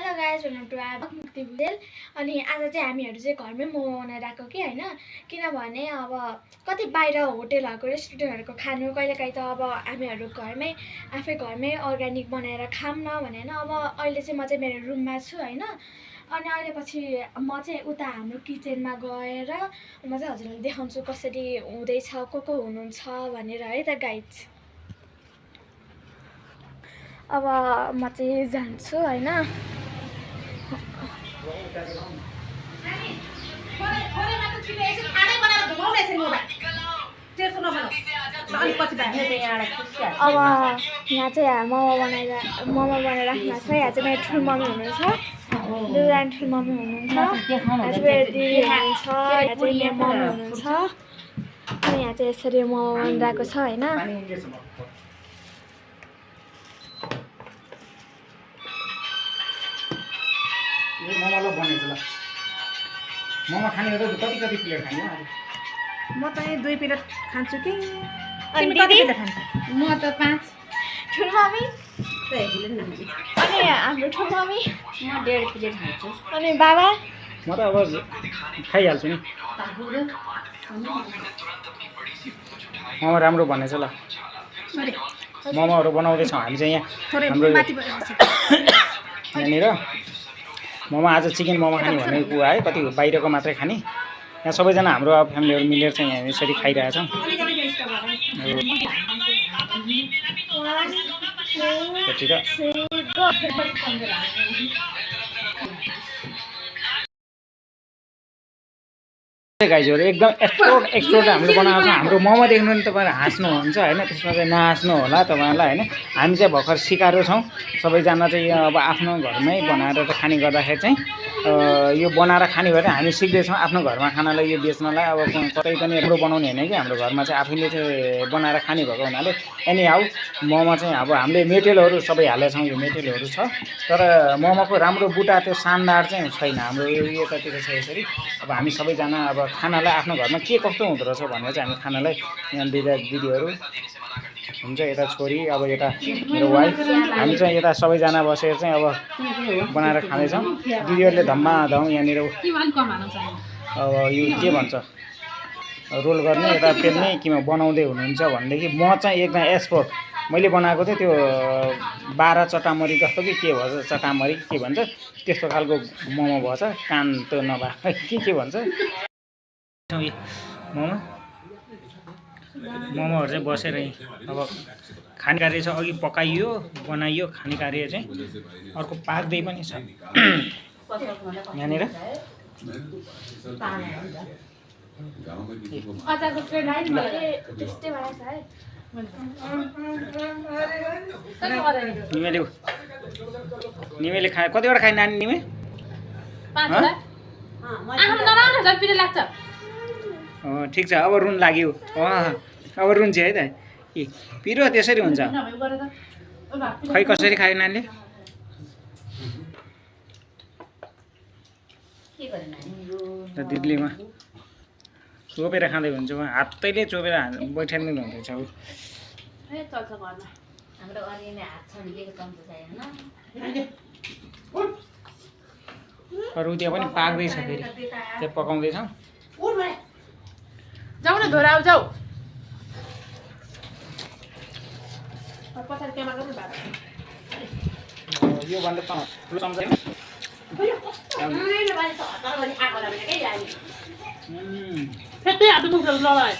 Hello guys, welcome to our Mukti Bhujel. अनि आज चाहिँ हामीहरू चाहिँ घरमै मोमो बनाएर आएको कि हैन, किनभने अब कति बाहिर होटलहरुको रेस्टुरेन्टहरुको खानु कहिलेकाहीँ त अब हामीहरू घरमै आफै घरमै अर्ग्यानिक बनाएर खाम न भनेन। अब अहिले चाहिँ म चाहिँ मेरो रुममा छु हैन, अनि अहिले पछि म चाहिँ उता हाम्रो किचनमा गएर म चाहिँ हजुरलाई देखाउँछु कसरी हुँदैछ, को हुनुहुन्छ भनेर है त गाइस। अब म चाहिँ जान्छु हैन। अब यहाँ चाहिँ मोमो बनाएर राख्नु छ। यहाँ चाहिँ मेरो ठुलो मम्मी हुनुहुन्छ, दुईजना ठुलो मम्मी हुनुहुन्छ, यहाँ चाहिँ मेरो दिदी हुनुहुन्छ, यहाँ चाहिँ मेरो मम्मी हुनुहुन्छ। अनि यहाँ चाहिँ यसरी मोमो बनिरहेको छ हैन। मोमो बनेछ ल। मोमो खाने हो त कति प्लेट खाने हो? म चाहिँ 2 प्लेट खान्छु कि। अनि कति प्लेट खान्छ? म त 5। ठुलो मम्मी अनि हाम्रो ठुलो मम्मी म 1.5 प्लेट खान्छु। अनि बाबा म त अब खाइहाल्छु नि। मोमो राम्रो बनेछ ल। मोमोहरू बनाउँदैछौँ हामी चाहिँ यहाँ हाम्रो यहाँनिर। मोमो आज चिकन मोमो खाने भनेको कुरा है, कति बाहिरको मात्रै खाने। यहाँ सबैजना हाम्रो अब फ्यामिलीहरू मिलेर चाहिँ यहाँ यसरी खाइरहेछौँ। गाइजहरू एकदम एक्सपोर्ट हामीले बनाएको छ। हाम्रो मोमो देख्नु नि तपाईँहरू हाँस्नुहुन्छ होइन, त्यसमा चाहिँ नहाँस्नु होला तपाईँहरूलाई होइन। हामी चाहिँ भर्खर सिकाएको छौँ सबैजना चाहिँ अब आफ्नो घरमै बनाएर त खाने गर्दाखेरि चाहिँ यो बनाएर खाने भएर हामी सिक्दैछौँ आफ्नो घरमा खानालाई यो बेच्नलाई। अब कतै पनि राम्रो बनाउने होइन कि, हाम्रो घरमा चाहिँ आफैले चाहिँ बनाएर खाने भएको हुनाले एनी हाउ मोमो चाहिँ अब हामीले मेटेरियलहरू सबै हालेछौँ। यो मेटेरियलहरू छ तर मोमोको राम्रो बुटा त्यो शानदार चाहिँ छैन हाम्रो यतातिर छ। यसरी अब हामी सबैजना अब खानालाई आफ्नो घरमा के कस्तो हुँदो रहेछ भनेर चाहिँ हामी खानालाई यहाँ दिदीहरू हुन्छ, यता छोरी, अब यता मेरो वाइफ, हामी चाहिँ यता सबैजना बसेर चाहिँ अब बनाएर खाँदैछौँ। दिदीहरूले धम्माधम यहाँनिर अब यो के भन्छ रोल गर्ने, यता पेल्ने केमा बनाउँदै हुनुहुन्छ भनेदेखि म चाहिँ एकदम एक्सपर्ट। मैले बनाएको चाहिँ त्यो 12 चटामरी जस्तो कि के भन्छ, चटामरी के भन्छ त्यस्तो खालको मोमो भएछ। कान त नभए के भन्छ मोमोहरू चाहिँ बसेर अब खाने कार्य छ। अघि पकाइयो बनाइयो, खाने कार्य चाहिँ अर्को पाक्दै पनि छ यहाँनिर। निमेले खाए कतिवटा खाए नानी निमे? ठिक छ, अब रुन लाग्यो। अब रुन्छ है त। पिरो त्यसरी हुन्छ खै कसरी खायो नानीले? दिदीलेमा चोपेर खाँदै हुन्छ, हातैले चोपेर बैठाइदिनु हुँदैछ। अरू त्यहाँ पनि पाक्दैछ, फेरि त्यहाँ पकाउँदैछौँ। जाऊ न धोरा आऊ जाऊ। यो भन्दा त ठुलो चम्चा फेरि हात मुख लगाए।